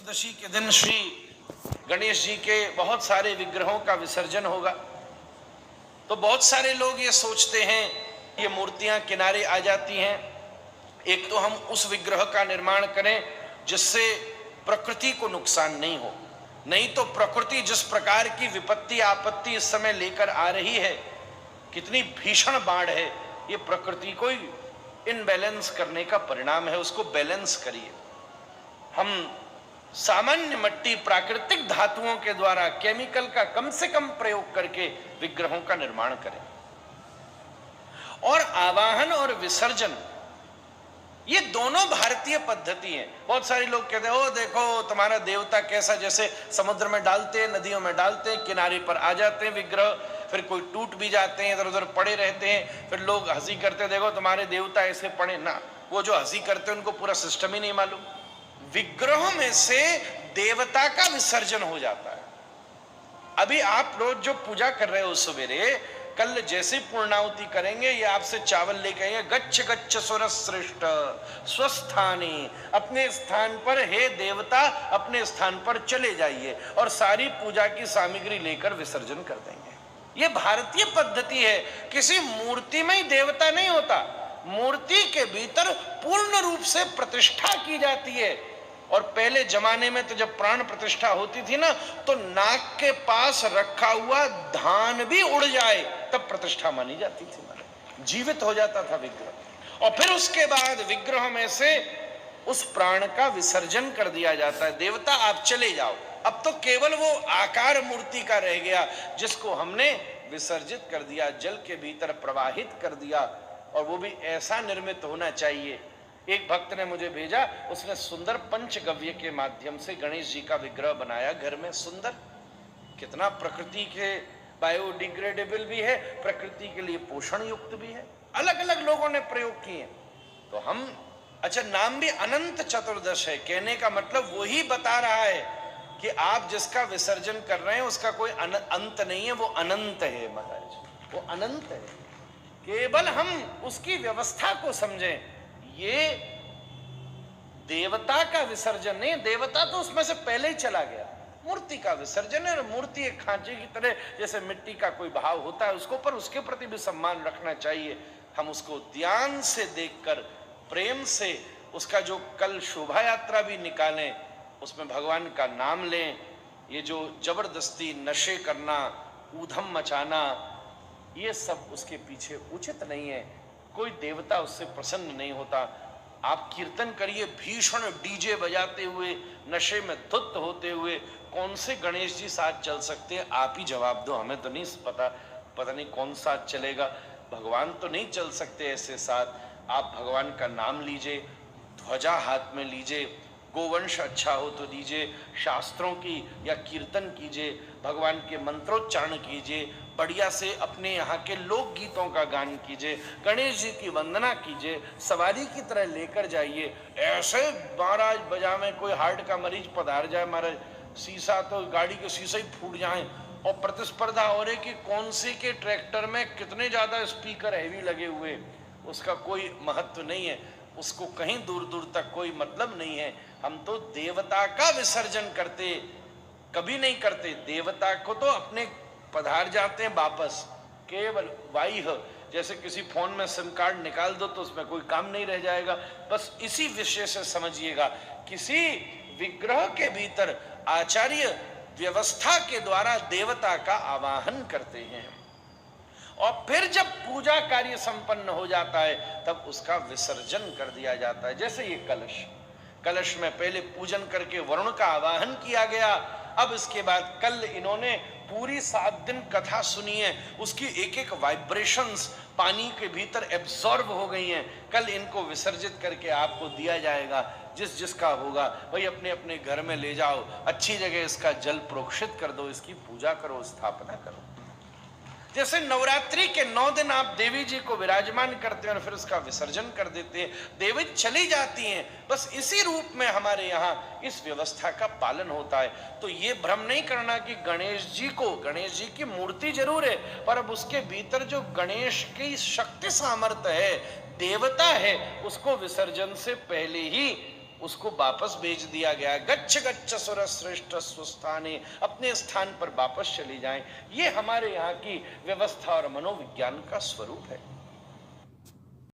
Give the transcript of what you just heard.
चतुर्दशी के दिन श्री गणेश जी के बहुत सारे विग्रहों का विसर्जन होगा। तो बहुत सारे लोग ये सोचते हैं ये मूर्तियां किनारे आ जाती हैं, एक तो हम उस विग्रह का निर्माण करें जिससे प्रकृति को नुकसान नहीं हो, नहीं तो प्रकृति जिस प्रकार की विपत्ति आपत्ति इस समय लेकर आ रही है, कितनी भीषण बाढ़ है, ये प्रकृति को इनबैलेंस करने का परिणाम है। उसको बैलेंस करिए। हम सामान्य मट्टी प्राकृतिक धातुओं के द्वारा केमिकल का कम से कम प्रयोग करके विग्रहों का निर्माण करें। और आवाहन और विसर्जन ये दोनों भारतीय पद्धति है। बहुत सारे लोग कहते हैं ओ देखो तुम्हारा देवता कैसा, जैसे समुद्र में डालते हैं, नदियों में डालते हैं, किनारे पर आ जाते हैं विग्रह, फिर कोई टूट भी जाते हैं, इधर उधर पड़े रहते हैं, फिर लोग हंसी करते हैं देखो तुम्हारे देवता ऐसे पड़े ना। वो जो हंसी करते हैं उनको पूरा सिस्टम ही नहीं मालूम। विग्रहों में से देवता का विसर्जन हो जाता है। अभी आप रोज जो पूजा कर रहे हो सवेरे, कल जैसे पूर्णाहुति करेंगे ये आपसे चावल लेके आएंगे, गच्छ गच्छ सुर श्रेष्ठ स्वस्थाने, अपने स्थान पर हे देवता अपने स्थान पर चले जाइए, और सारी पूजा की सामग्री लेकर विसर्जन कर देंगे। ये भारतीय पद्धति है। किसी मूर्ति में ही देवता नहीं होता, मूर्ति के भीतर पूर्ण रूप से प्रतिष्ठा की जाती है। और पहले जमाने में तो जब प्राण प्रतिष्ठा होती थी ना, तो नाक के पास रखा हुआ धान भी उड़ जाए तब प्रतिष्ठा मानी जाती थी, जीवित हो जाता था विग्रह। और फिर उसके बाद विग्रह में से उस प्राण का विसर्जन कर दिया जाता है। देवता आप चले जाओ, अब तो केवल वो आकार मूर्ति का रह गया जिसको हमने विसर्जित कर दिया, जल के भीतर प्रवाहित कर दिया। और वो भी ऐसा निर्मित होना चाहिए। एक भक्त ने मुझे भेजा, उसने सुंदर पंचगव्य के माध्यम से गणेश जी का विग्रह बनाया घर में। सुंदर, कितना प्रकृति के बायोडिग्रेडेबल भी है, प्रकृति के लिए पोषण युक्त भी है। अलग अलग लोगों ने प्रयोग किए। तो हम अच्छा, नाम भी अनंत चतुर्दश है, कहने का मतलब वही बता रहा है कि आप जिसका विसर्जन कर रहे हैं उसका कोई अंत नहीं है, वो अनंत है महाराज, वो अनंत है। केवल हम उसकी व्यवस्था को समझें। ये देवता का विसर्जन नहीं, देवता तो उसमें से पहले ही चला गया। मूर्ति का विसर्जन है। मूर्ति एक खांचे की तरह, जैसे मिट्टी का कोई भाव होता है उसको, पर उसके प्रति भी सम्मान रखना चाहिए। हम उसको ध्यान से देखकर प्रेम से उसका जो कल शोभा यात्रा भी निकालें, उसमें भगवान का नाम लें। ये जो जबरदस्ती नशे करना, ऊधम मचाना, ये सब उसके पीछे उचित नहीं है। कोई देवता उससे प्रसन्न नहीं होता। आप कीर्तन करिए, भीषण डीजे बजाते हुए, नशे में धुत होते हुए, कौन से गणेश जी साथ चल सकते हैं? आप ही जवाब दो, हमें तो नहीं पता नहीं कौन साथ चलेगा। भगवान तो नहीं चल सकते ऐसे साथ। आप भगवान का नाम लीजिए, ध्वजा हाथ में लीजिए, गोवंश अच्छा हो तो दीजिए, शास्त्रों की या कीर्तन कीजिए, भगवान के मंत्रोच्चारण कीजिए, बढ़िया से अपने यहाँ के लोकगीतों का गान कीजिए, गणेश जी की वंदना कीजिए, सवारी की तरह लेकर जाइए। ऐसे महाराज बजा में कोई हार्ट का मरीज पधार जाए महाराज, शीशा तो गाड़ी के शीशे ही फूट जाए, और प्रतिस्पर्धा हो रही कि कौन से के ट्रैक्टर में कितने ज्यादा स्पीकर हैवी लगे हुए, उसका कोई महत्व नहीं है, उसको कहीं दूर दूर तक कोई मतलब नहीं है। हम तो देवता का विसर्जन करते कभी नहीं करते। देवता को तो अपने पधार जाते हैं वापस, केवल बाह्य, जैसे किसी फोन में सिम कार्ड निकाल दो तो उसमें कोई काम नहीं रह जाएगा। बस इसी विषय से समझिएगा, किसी विग्रह के भीतर आचार्य व्यवस्था के द्वारा देवता का आवाहन करते हैं, और फिर जब पूजा कार्य संपन्न हो जाता है तब उसका विसर्जन कर दिया जाता है। जैसे ये कलश में पहले पूजन करके वरुण का आवाहन किया गया। अब इसके बाद कल इन्होंने पूरी 7 दिन कथा सुनी है, उसकी एक एक वाइब्रेशंस पानी के भीतर एब्जॉर्ब हो गई हैं। कल इनको विसर्जित करके आपको दिया जाएगा। जिस जिसका होगा भाई अपने अपने घर में ले जाओ, अच्छी जगह इसका जल प्रोक्षित कर दो, इसकी पूजा करो, स्थापना करो। जैसे नवरात्रि के 9 दिन आप देवी जी को विराजमान करते हैं और फिर उसका विसर्जन कर देते हैं, देवी चली जाती हैं। बस इसी रूप में हमारे यहाँ इस व्यवस्था का पालन होता है। तो ये भ्रम नहीं करना कि गणेश जी की मूर्ति जरूर है, पर अब उसके भीतर जो गणेश की शक्ति सामर्थ्य है, देवता है, उसको विसर्जन से पहले ही उसको वापस भेज दिया गया। गच्छ गच्छ सुर श्रेष्ठ स्वस्थाने, अपने स्थान पर वापस चली जाएं। ये हमारे यहाँ की व्यवस्था और मनोविज्ञान का स्वरूप है।